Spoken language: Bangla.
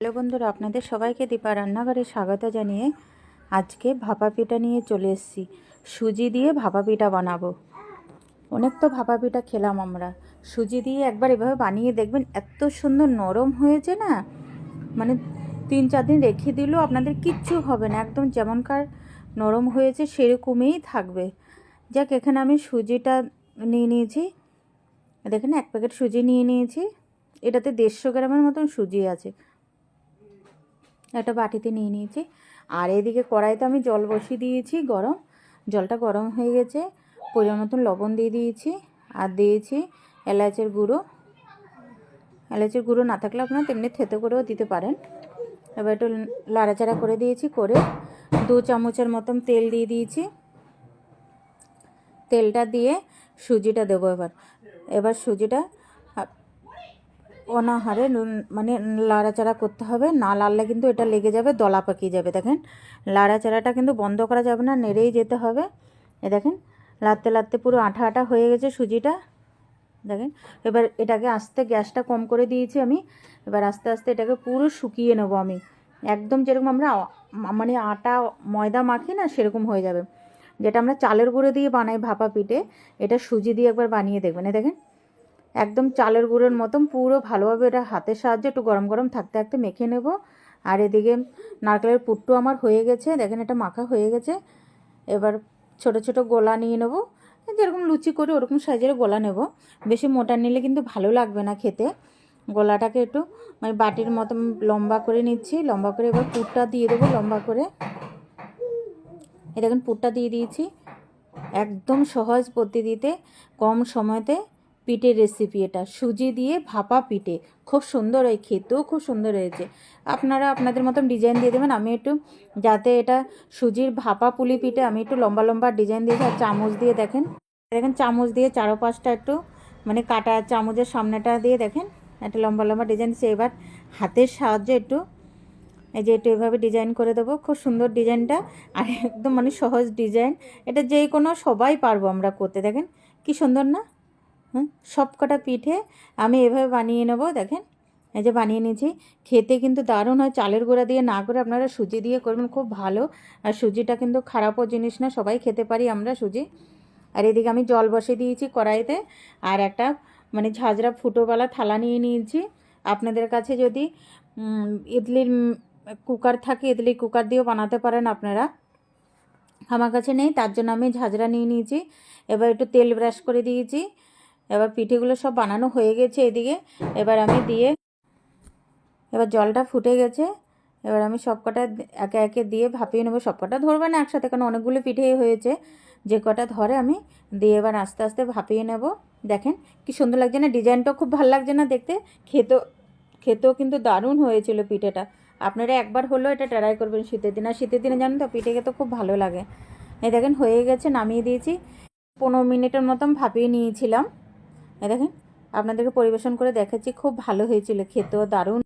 হ্যালো বন্ধুরা, আপনাদের সবাইকে দীপা রান্নাঘরে স্বাগত জানিয়ে আজকে ভাপা পিঠা নিয়ে চলে এসেছি। সুজি দিয়ে ভাপা পিঠা বানাবো। অনেক তো ভাপা পিঠা খেলাম আমরা, সুজি দিয়ে একবার এভাবে বানিয়ে দেখবেন, এত সুন্দর নরম হয়েছে না, মানে 3-4 দিন রেখে দিলেও আপনাদের কিচ্ছু হবে না, একদম যেমনকার নরম হয়েছে সেরকমই থাকবে। যাক, এখানে আমি সুজিটা নিয়ে নিয়েছি, দেখেন 1 প্যাকেট সুজি নিয়ে নিয়েছি। এটাতে 150 গ্রামের মতন সুজি আছে, একটা বাটিতে নিয়ে নিয়েছি। আর এদিকে কড়াইতে আমি জল বসিয়ে দিয়েছি গরম, জলটা গরম হয়ে গেছে, পরিমাণ মতন লবণ দিয়ে দিয়েছি, আর দিয়েছি এলাচের গুঁড়ো। এলাচের গুঁড়ো না থাকলে আপনারা তেমনি থেতো করেও দিতে পারেন। এবার একটু লাড়াচাড়া করে দিয়েছি, করে 2 চামচের মতন তেল দিয়ে দিয়েছি। তেলটা দিয়ে সুজিটা দেবো। এবার সুজিটা অনাহারে মানে লাড়াচাড়া করতে হবে, না লাড়লে কিন্তু এটা লেগে যাবে, দলা পাকিয়ে যাবে। দেখেন, লাড়াচাড়াটা কিন্তু বন্ধ করা যাবে না, নেড়েই যেতে হবে। দেখেন, লাড়তে লাড়তে পুরো আঠা আঠা হয়ে গেছে সুজিটা, দেখেন। এবার এটাকে আস্তে, গ্যাসটা কম করে দিয়েছি আমি। এবার আস্তে আস্তে এটাকে পুরো শুকিয়ে নেবো আমি, একদম যেরকম আমরা মানে আটা ময়দা মাখি না, সেরকম হয়ে যাবে। যেটা আমরা চালের গুঁড়ো দিয়ে বানাই ভাপা পিঠে, এটা সুজি দিয়ে একবার বানিয়ে দেখবেন। দেখেন, একদম চালের গুঁড়োর মতন পুরো ভালোভাবে এটা হাতের সাহায্যে একটু গরম গরম থাকতে থাকতে মেখে নেব। আর এদিকে নারকেলের পুরটা আমার হয়ে গেছে, দেখেন এটা মাখা হয়ে গেছে। এবার ছোট ছোট গোলা নিয়ে নেব, যেরকম লুচি করি ওরকম সাইজের গোলা নেব। বেশি মোটা নিলে কিন্তু ভালো লাগবে না খেতে। গোলাটাকে একটু মানে বাটির মতন লম্বা করে নিচ্ছি, লম্বা করে এবার পুরটা দিয়ে দেবো লম্বা করে। দেখেন পুরটা দিয়ে দিয়েছি। একদম সহজ পদ্ধতিতে কম সময়তে পিঠের রেসিপি এটা, সুজি দিয়ে ভাপা পিঠে, খুব সুন্দর হয়, খেতেও খুব সুন্দর হয়েছে। আপনারা আপনাদের মতন ডিজাইন দিয়ে দেবেন। আমি একটু, যাতে এটা সুজির ভাপা পুলি পিঠে, আমি একটু লম্বা লম্বা ডিজাইন দিয়েছি। আর চামচ দিয়ে দেখেন, দেখেন চামচ দিয়ে 4-5টা একটু মানে কাটা চামচের সামনেটা দিয়ে দেখেন একটা লম্বা লম্বা ডিজাইন দিয়েছি। এবার হাতের সাহায্যে একটু এই যে একটু এভাবে ডিজাইন করে দেবো, খুব সুন্দর ডিজাইনটা। আর একদম মানে সহজ ডিজাইন, এটা যে কোনো সবাই পারবো আমরা করতে। দেখেন কি সুন্দর না? সব কটা পিঠে আমি এভাবে বানিয়ে নেবো। দেখেন, এই যে বানিয়ে নিয়েছি, খেতে কিন্তু দারুণ হয়। চালের গুঁড়া দিয়ে না করে আপনারা সুজি দিয়ে করবেন, খুব ভালো। আর সুজিটা কিন্তু খারাপও জিনিস না, সবাই খেতে পারি আমরা সুজি। আর এদিকে আমি জল বসিয়ে দিয়েছি কড়াইতে, আর একটা মানে ঝাঁঝরা ফুটোওয়ালা থালা নিয়ে নিয়েছি। আপনাদের কাছে যদি ইডলির কুকার থাকে, ইডলি কুকার দিয়েও বানাতে পারেন আপনারা। আমার কাছে নেই, তার জন্য আমি ঝাঁঝরা নিয়ে নিয়েছি। এবার একটু তেল ব্রাশ করে দিয়েছি। এবার পিঠেগুলো সব বানানো হয়ে গেছে এদিকে। এবার আমি দিয়ে, এবার জলটা ফুটে গেছে। এবার আমি সব কটা একে একে দিয়ে ভাপিয়ে নেবো। সব কটা ধরবে না একসাথে, কারণ অনেকগুলো পিঠেই হয়েছে, যে কটা ধরে আমি দিয়ে এবার আস্তে আস্তে ভাপিয়ে নেব। দেখেন কি সুন্দর লাগছে না, ডিজাইনটাও খুব ভালো লাগছে না দেখতে, খেতেও কিন্তু দারুণ হয়েছিল পিঠেটা। আপনারা একবার হলেও এটা ট্রাই করবেন শীতের দিন। আর শীতের দিনে জানেন তো পিঠে খেতে খুব ভালো লাগে। এই দেখেন হয়ে গেছে, নামিয়ে দিয়েছি। 15 মিনিটের মতন ভাপিয়ে নিয়েছিলাম। এই দেখেন, আপনাদেরকে পরিবেশন করে দেখাচ্ছি, খুব ভালো হয়েছিল, খেতেও দারুণ।